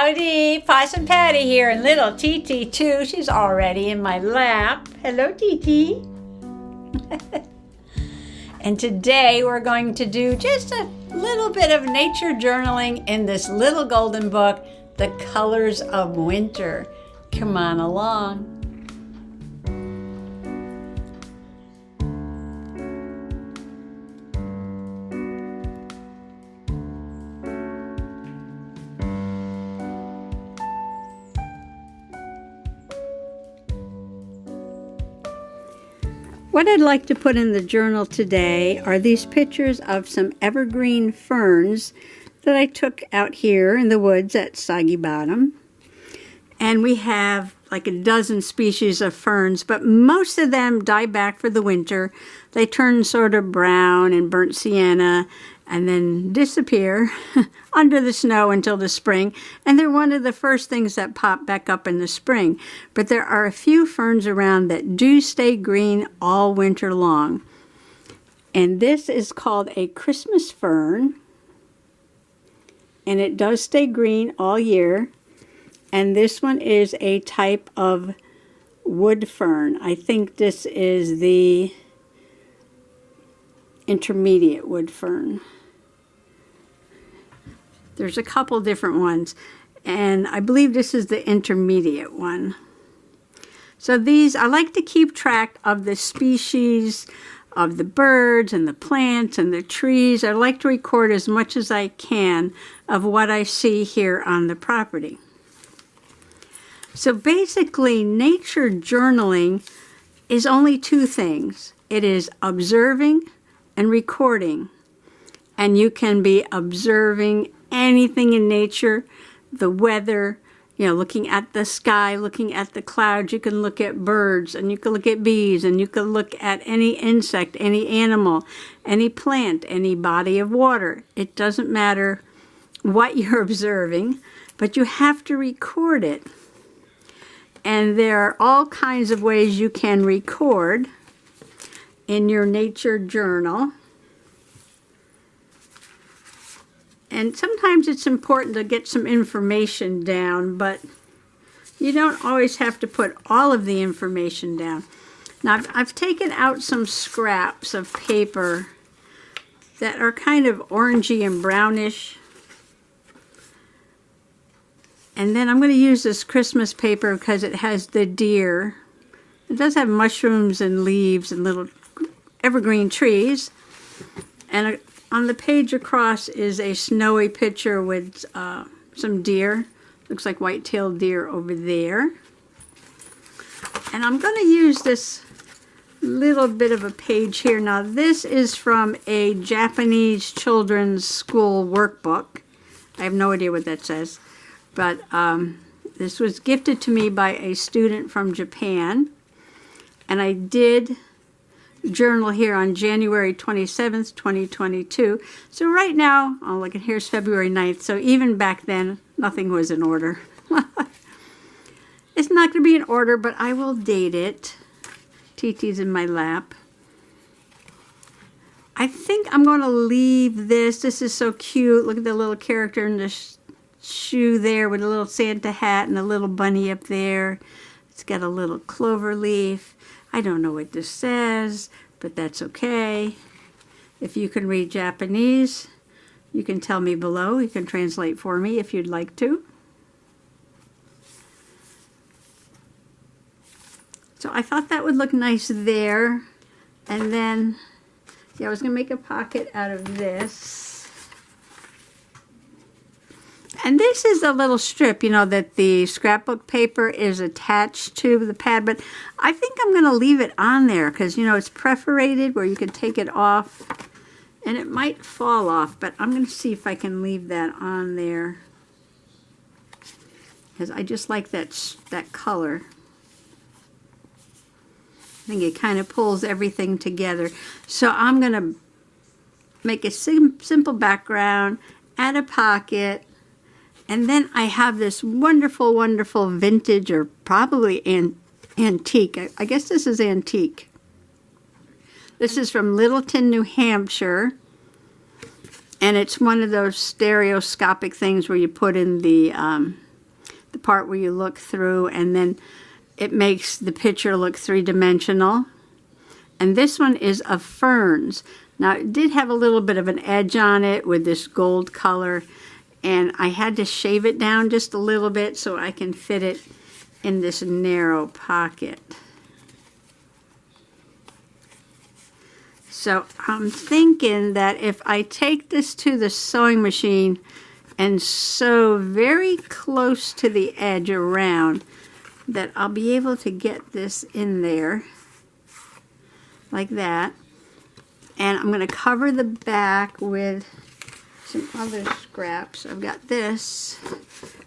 Howdy, Possum Patty here, and little TT too. She's already in my lap. Hello, TT. And today we're going to do just a little bit of nature journaling in this little golden book, The Colors of Winter. Come on along. What I'd like to put in the journal today are these pictures of some evergreen ferns that I took out here in the woods at Soggy Bottom. And we have like a dozen species of ferns, but most of them die back for the winter. They turn sort of brown and burnt sienna and then disappear under the snow until the spring. And they're one of the first things that pop back up in the spring. But there are a few ferns around that do stay green all winter long. And this is called a Christmas fern. And it does stay green all year. And this one is a type of wood fern. I think this is the intermediate wood fern. There's a couple different ones, and I believe this is the intermediate one. So these, I like to keep track of the species of the birds and the plants and the trees. I like to record as much as I can of what I see here on the property. So basically, nature journaling is only two things. It is observing and recording. And you can be observing anything in nature, the weather, looking at the sky, looking at the clouds. You can look at birds, and you can look at bees, and you can look at any insect, any animal, any plant, any body of water. It doesn't matter what you're observing, but you have to record it. And there are all kinds of ways you can record in your nature journal. And sometimes it's important to get some information down, but you don't always have to put all of the information down. Now, I've taken out some scraps of paper that are kind of orangey and brownish. And then I'm going to use this Christmas paper because it has the deer. It does have mushrooms and leaves and little evergreen trees. And on the page across is a snowy picture with some deer. Looks like white-tailed deer over there. And I'm going to use this little bit of a page here. Now, this is from a Japanese children's school workbook. I have no idea what that says. But this was gifted to me by a student from Japan. And I did journal here on January 27th, 2022. So right now, oh look, and here's February 9th. So even back then, nothing was in order. It's not going to be in order, but I will date it. TT's in my lap. I think I'm going to leave this. This is so cute. Look at the little character in the shoe there with a little Santa hat and a little bunny up there. It's got a little clover leaf. I don't know what this says, but that's okay. If you can read Japanese, you can tell me below. You can translate for me if you'd like to. So I thought that would look nice there. And then, I was going to make a pocket out of this. And this is a little strip, that the scrapbook paper is attached to the pad. But I think I'm going to leave it on there because, it's perforated where you can take it off. And it might fall off, but I'm going to see if I can leave that on there. Because I just like that color. I think it kind of pulls everything together. So I'm going to make a simple background, add a pocket. And then I have this wonderful, wonderful vintage, or probably antique. I guess this is antique. This is from Littleton, New Hampshire. And it's one of those stereoscopic things where you put in the the part where you look through, and then it makes the picture look three-dimensional. And this one is of ferns. Now, it did have a little bit of an edge on it with this gold color, and I had to shave it down just a little bit so I can fit it in this narrow pocket. So I'm thinking that if I take this to the sewing machine and sew very close to the edge around, that I'll be able to get this in there like that. And I'm going to cover the back with some other scraps. I've got this,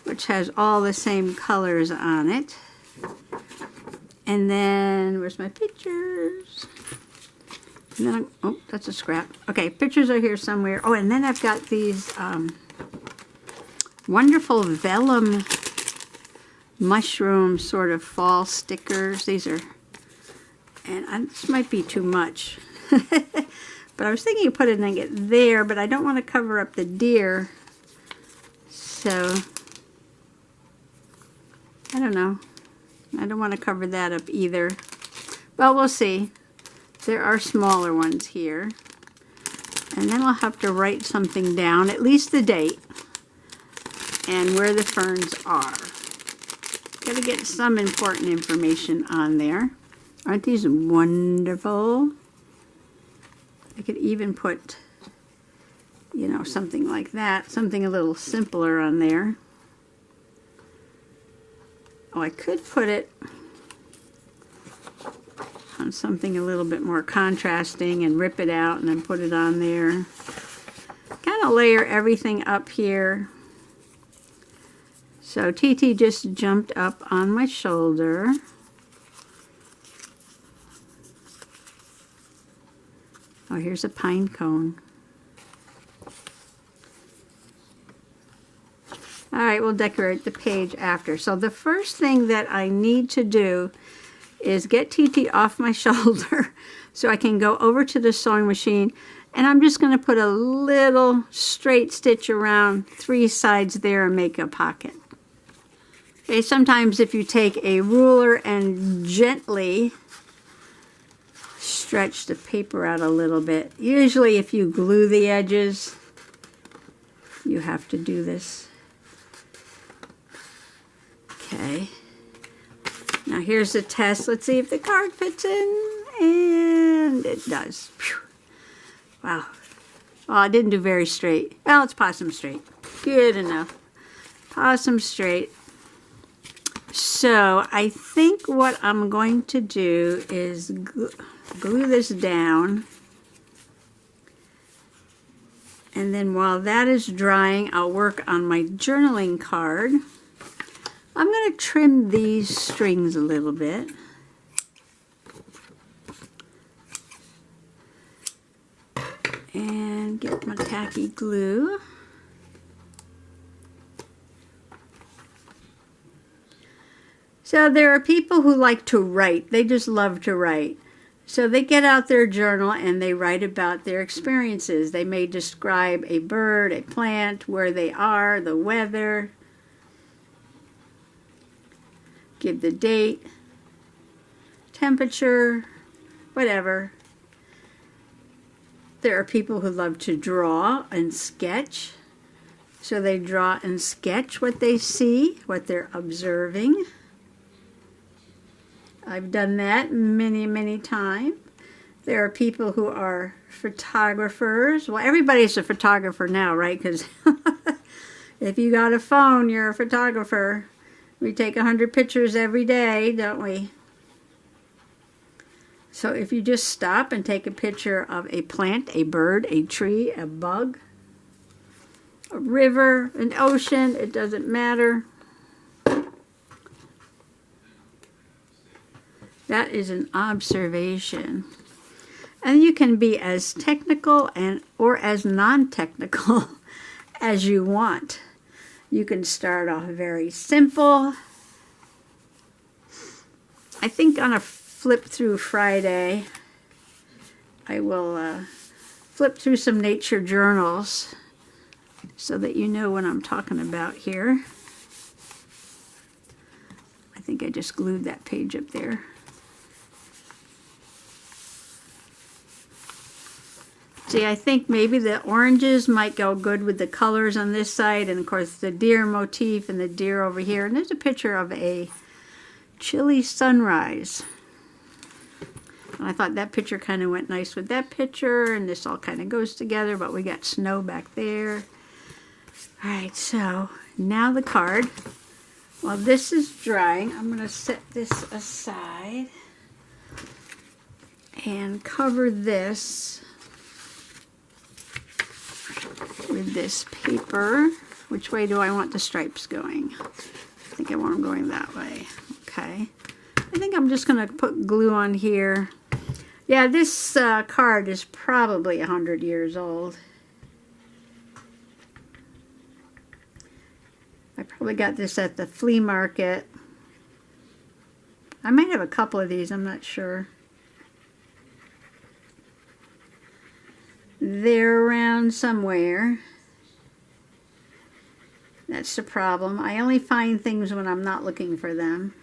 which has all the same colors on it. And then, where's my pictures? And then oh, that's a scrap. Okay, pictures are here somewhere. Oh, and then I've got these wonderful vellum mushroom sort of fall stickers. These are, and this might be too much. But I was thinking of putting it there, but I don't want to cover up the deer. So, I don't know. I don't want to cover that up either. Well, we'll see. There are smaller ones here. And then I'll have to write something down, at least the date, and where the ferns are. Got to get some important information on there. Aren't these wonderful? I could even put, you know, something like that, something a little simpler on there. Oh, I could put it on something a little bit more contrasting and rip it out and then put it on there. Kind of layer everything up here. So TT just jumped up on my shoulder. Oh, here's a pine cone. All right, we'll decorate the page after. So the first thing that I need to do is get TT off my shoulder so I can go over to the sewing machine, and I'm just going to put a little straight stitch around 3 sides there and make a pocket. Okay, sometimes if you take a ruler and gently stretch the paper out a little bit, usually if you glue the edges, you have to do this. Okay. Now here's the test. Let's see if the card fits in. And it does. Whew. Wow. Oh, I didn't do very straight. Well, it's possum straight. Good enough. Possum straight. So I think what I'm going to do is glue this down. And then while that is drying, I'll work on my journaling card. I'm going to trim these strings a little bit. And get my tacky glue. So there are people who like to write. They just love to write. So they get out their journal and they write about their experiences. They may describe a bird, a plant, where they are, the weather, give the date, temperature, whatever. There are people who love to draw and sketch. So they draw and sketch what they see, what they're observing. I've done that many, many times. There are people who are photographers. Well, everybody's a photographer now, right? Because if you got a phone, you're a photographer. We take 100 pictures every day, don't we? So if you just stop and take a picture of a plant, a bird, a tree, a bug, a river, an ocean, it doesn't matter. That is an observation. And you can be as technical or as non-technical as you want. You can start off very simple. I think on a flip through Friday, I will flip through some nature journals so that you know what I'm talking about here. think I just glued that page up there. See, I think maybe the oranges might go good with the colors on this side, and of course the deer motif and the deer over here. And there's a picture of a chilly sunrise. And I thought that picture kind of went nice with that picture, and this all kind of goes together, but we got snow back there. All right, so now the card. While this is drying, I'm going to set this aside and cover this with this paper. Which way do I want the stripes going? I think I want them going that way. Okay. I think I'm just going to put glue on here. Yeah, this card is probably 100 years old. I probably got this at the flea market. I might have a couple of these, I'm not sure. They're around somewhere. That's the problem. I only find things when I'm not looking for them.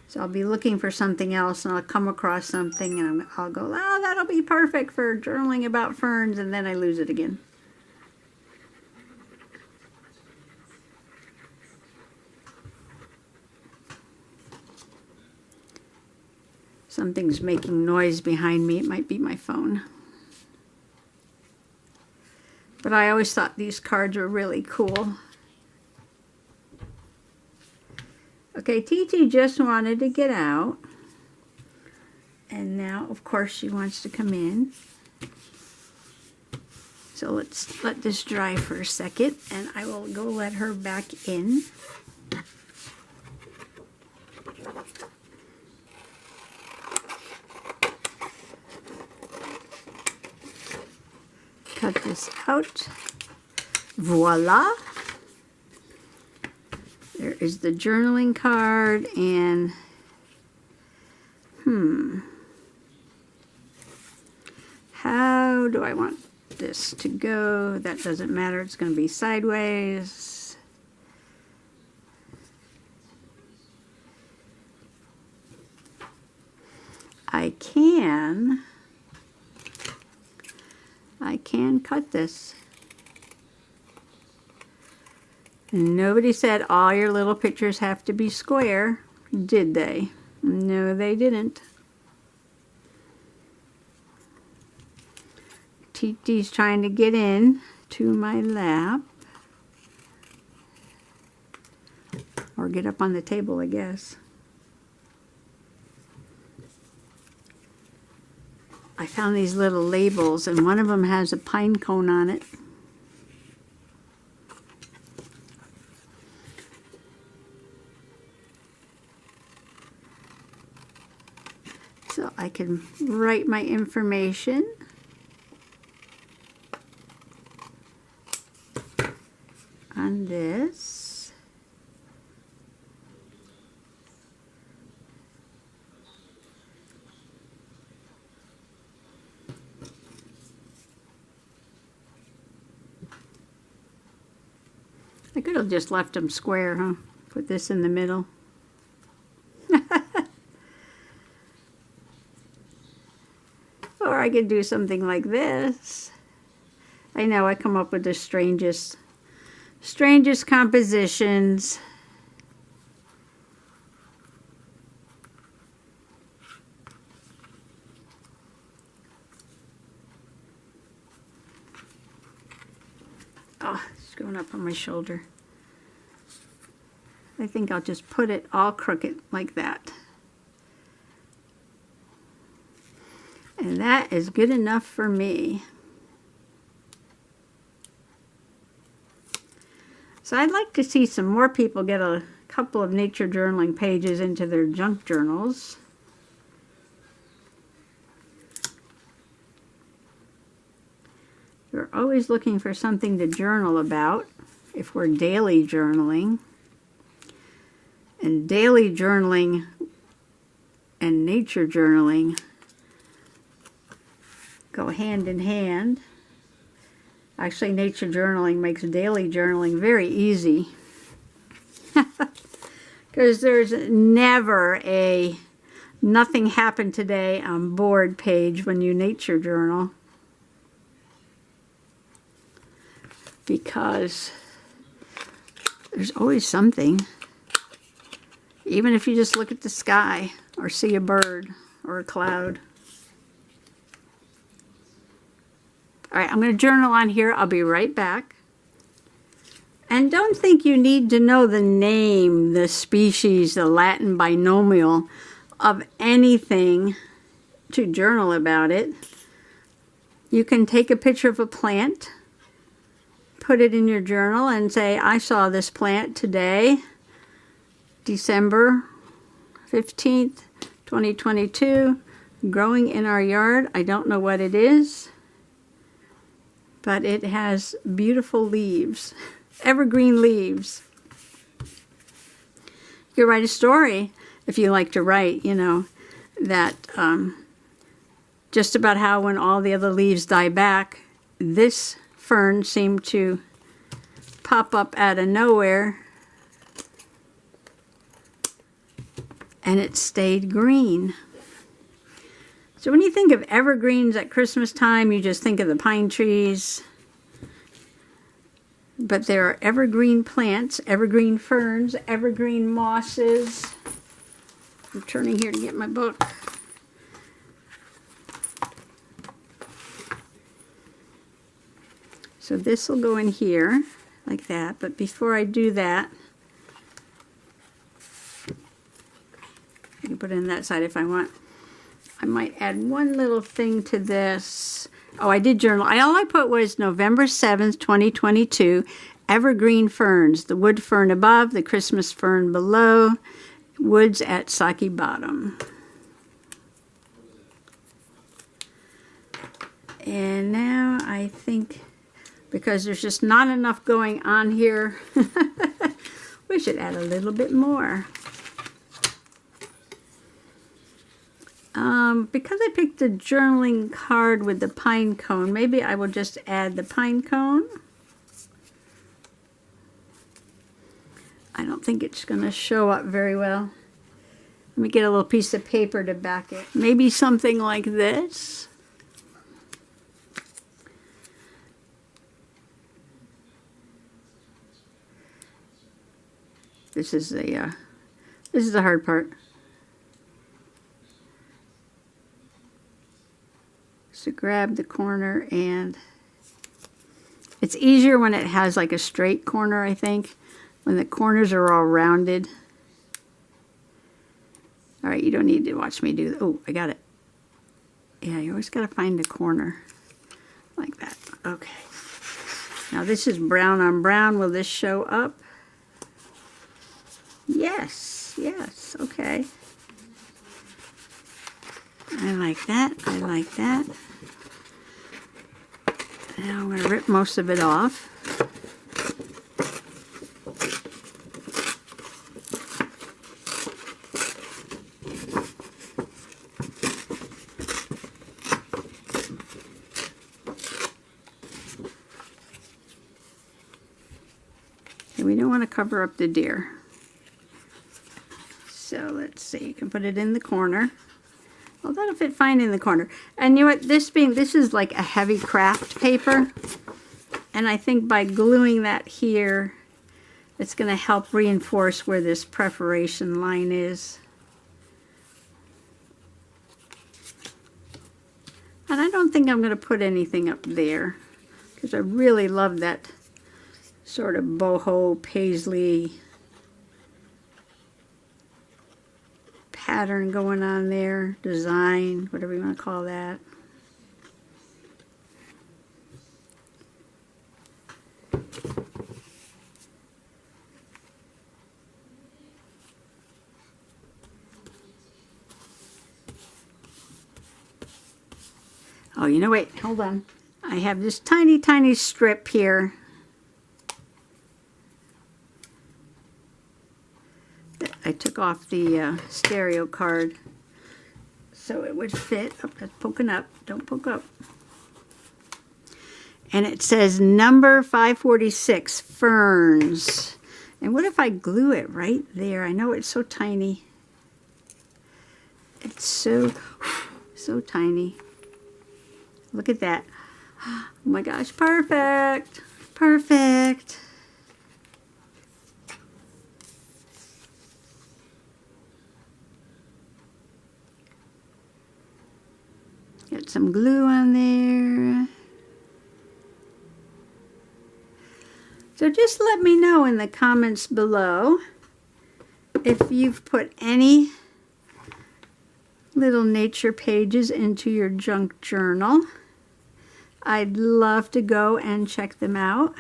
So I'll be looking for something else, and I'll come across something, and I'll go, oh, that'll be perfect for journaling about ferns, and then I lose it again. Something's making noise behind me. It might be my phone. But I always thought these cards were really cool. Okay, TT just wanted to get out. And now, of course, she wants to come in. So let's let this dry for a second, and I will go let her back in. Cut this out. Voila. There is the journaling card, and how do I want this to go? That doesn't matter. It's going to be sideways. I can cut this. Nobody said all your little pictures have to be square, did they? No, they didn't. TT's trying to get in to my lap. Or get up on the table, I guess. I found these little labels, and one of them has a pine cone on it. So I can write my information. On this. I could have just left them square, huh? Put this in the middle. Or I could do something like this. I know I come up with the strangest compositions. Oh, it's going up on my shoulder. I think I'll just put it all crooked like that. And that is good enough for me. So I'd like to see some more people get a couple of nature journaling pages into their junk journals. We're always looking for something to journal about if we're daily journaling. And daily journaling and nature journaling go hand in hand. Actually, nature journaling makes daily journaling very easy. Because there's never a nothing happened today on board page when you nature journal. Because there's always something. Even if you just look at the sky or see a bird or a cloud. All right, I'm going to journal on here. I'll be right back. And don't think you need to know the name, the species, the Latin binomial of anything to journal about it. You can take a picture of a plant, put it in your journal and say, I saw this plant today, December 15th, 2022, growing in our yard. I don't know what it is, but it has beautiful leaves, evergreen leaves. You could write a story if you like to write, you know, that just about how when all the other leaves die back, this fern seemed to pop up out of nowhere and it stayed green. So when you think of evergreens at Christmas time, you just think of the pine trees. But there are evergreen plants, evergreen ferns, evergreen mosses. I'm turning here to get my book. So this will go in here like that. But before I do that, I can put it in that side if I want. I might add one little thing to this. Oh, I did journal. All I put was November 7th, 2022, Evergreen Ferns, the wood fern above, the Christmas fern below, woods at Saki Bottom. And now I think, because there's just not enough going on here, we should add a little bit more. Because I picked a journaling card with the pine cone, maybe I will just add the pine cone. I don't think it's going to show up very well. Let me get a little piece of paper to back it. Maybe something like this. This is the hard part. So grab the corner, and it's easier when it has like a straight corner, I think, when the corners are all rounded. All right, you don't need to watch me do that. Oh, I got it. Yeah, you always got to find a corner like that. Okay. Now this is brown on brown. Will this show up? Yes, yes, okay. I like that, I like that. Now I'm going to rip most of it off. And we don't want to cover up the deer. So let's see, you can put it in the corner. Well, that'll fit fine in the corner. And you know what, this is like a heavy craft paper. And I think by gluing that here, it's going to help reinforce where this perforation line is. And I don't think I'm going to put anything up there, because I really love that sort of boho paisley pattern going on there, design, whatever you want to call that. Oh, you know, wait, hold on. I have this tiny, tiny strip here that I took off the stereo card so it would fit. Oh, that's poking up. Don't poke up. And it says number 546, Ferns. And what if I glue it right there? I know it's so tiny. It's so tiny. Look at that. Oh my gosh, perfect. Perfect. Got some glue on there. So just let me know in the comments below if you've put any little nature pages into your junk journal. I'd love to go and check them out.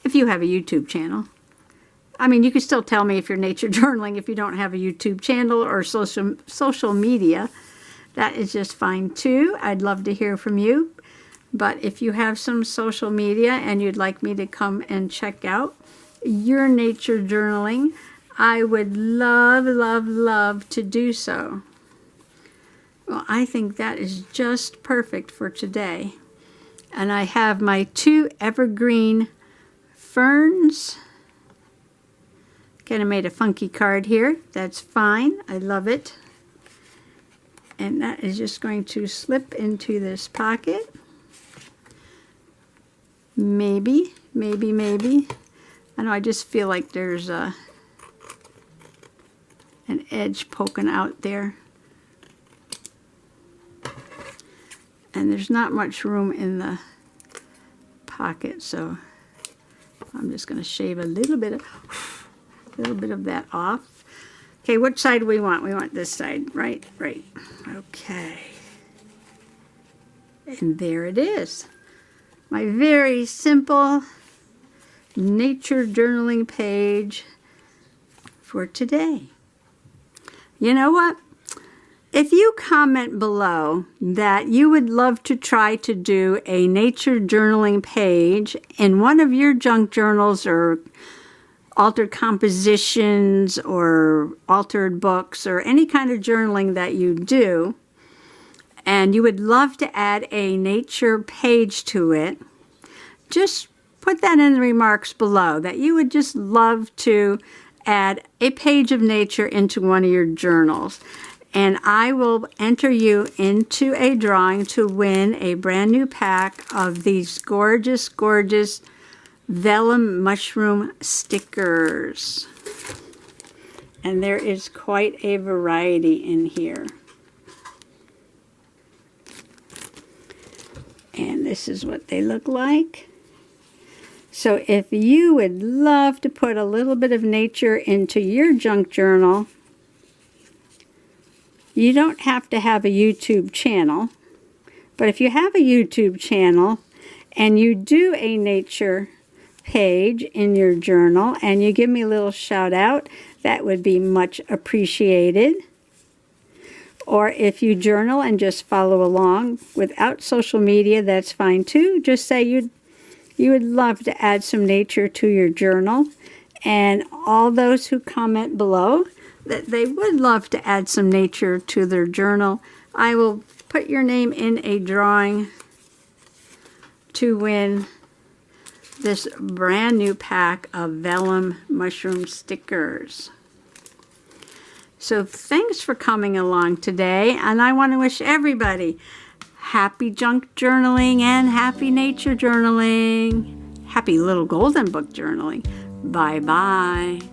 If you have a YouTube channel. I mean, you can still tell me if you're nature journaling if you don't have a YouTube channel or social media. That is just fine too. I'd love to hear from you. But if you have some social media and you'd like me to come and check out your nature journaling, I would love, love, love to do so. Well, I think that is just perfect for today. And I have my 2 Evergreen Ferns. Kind of made a funky card here. That's fine. I love it. And that is just going to slip into this pocket. Maybe, maybe, maybe. I know, I just feel like there's an edge poking out there. And there's not much room in the pocket, so I'm just going to shave a little bit of that off. Okay, which side do we want? We want this side, right? Right. Okay. And there it is. My very simple nature journaling page for today. You know what? If you comment below that you would love to try to do a nature journaling page in one of your junk journals or altered compositions or altered books or any kind of journaling that you do, and you would love to add a nature page to it, just put that in the remarks below, that you would just love to add a page of nature into one of your journals. And I will enter you into a drawing to win a brand new pack of these gorgeous, gorgeous vellum mushroom stickers. And there is quite a variety in here. And this is what they look like. So if you would love to put a little bit of nature into your junk journal, you don't have to have a YouTube channel. But if you have a YouTube channel and you do a nature page in your journal and you give me a little shout out, that would be much appreciated. Or if you journal and just follow along without social media, that's fine too. Just say you would love to add some nature to your journal. And all those who comment below that they would love to add some nature to their journal, I will put your name in a drawing to win this brand new pack of vellum mushroom stickers. So thanks for coming along today, and I want to wish everybody happy junk journaling and happy nature journaling. Happy little golden book journaling. Bye-bye.